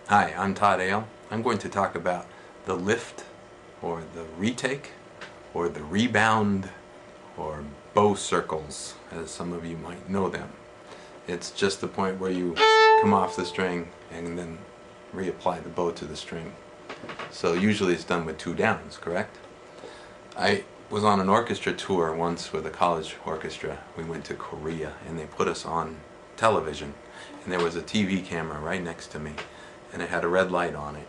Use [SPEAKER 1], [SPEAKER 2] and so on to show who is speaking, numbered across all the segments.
[SPEAKER 1] Hi, I'm Todd Ale. I'm going to talk about the lift, or the retake, or the rebound, or bow circles, as some of you might know them. It's just the point where you come off the string and then reapply the bow to the string. So usually it's done with 2 downs, correct? I was on an orchestra tour once with a college orchestra. We went to Korea and they put us on television, and there was a TV camera right next to me, and it had a red light on it,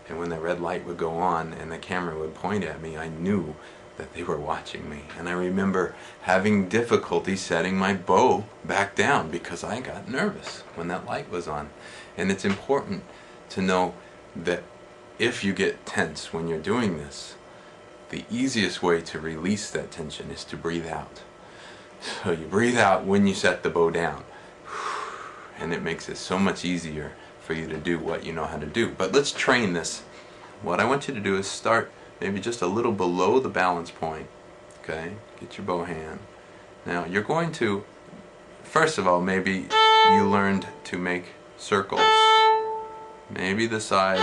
[SPEAKER 1] and when the red light would go on and the camera would point at me, I knew that they were watching me. And I remember having difficulty setting my bow back down because I got nervous when that light was on. And it's important to know that if you get tense when you're doing this, the easiest way to release that tension is to breathe out. So you breathe out when you set the bow down, and it makes it so much easier for you to do what you know how to do. But let's train this. What I want you to do is start maybe just a little below the balance point. Okay, get your bow hand. Now you're going to, first of all, maybe you learned to make circles, maybe the size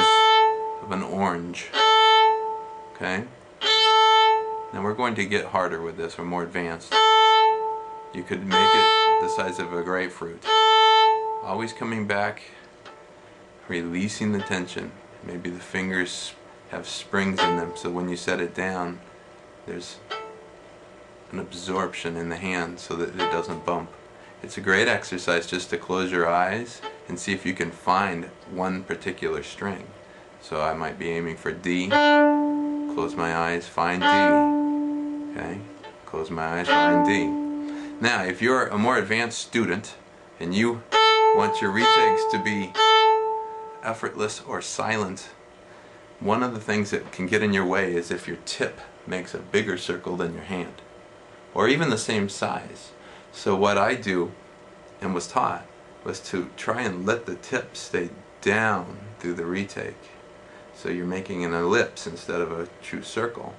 [SPEAKER 1] of an orange. Okay, now we're going to get harder with this, or more advanced. You could make it the size of a grapefruit. Always coming back, releasing the tension. Maybe the fingers have springs in them, so when you set it down, there's an absorption in the hand so that it doesn't bump. It's a great exercise just to close your eyes and see if you can find one particular string. So I might be aiming for D, close my eyes, find D. Okay, close my eyes, find D. Now if you're a more advanced student and you want your retakes to be effortless or silent, one of the things that can get in your way is if your tip makes a bigger circle than your hand, or even the same size. So what I do, and was taught, was to try and let the tip stay down through the retake. So you're making an ellipse instead of a true circle.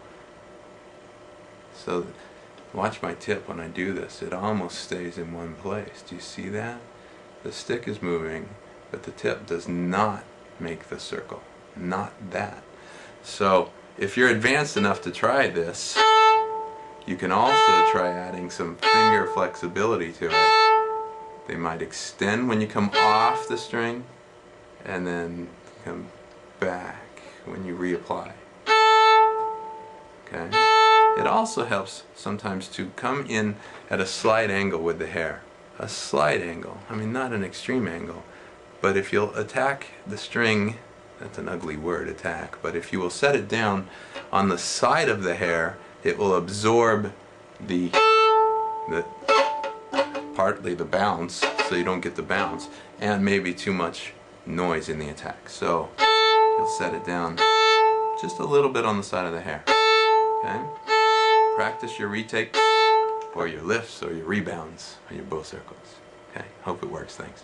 [SPEAKER 1] So watch my tip when I do this. It almost stays in one place. Do you see that? The stick is moving, but the tip does not make the circle. Not that. So if you're advanced enough to try this, you can also try adding some finger flexibility to it. They might extend when you come off the string and then come back when you reapply. Okay? It also helps sometimes to come in at a slight angle with the hair. A slight angle. I mean, not an extreme angle. But if you'll attack the string, that's an ugly word, attack, but if you will set it down on the side of the hair, it will absorb partly the bounce, so you don't get the bounce, and maybe too much noise in the attack. So you'll set it down just a little bit on the side of the hair. Okay? Practice your retakes, or your lifts, or your rebounds, or your bow circles. Okay? Hope it works. Thanks.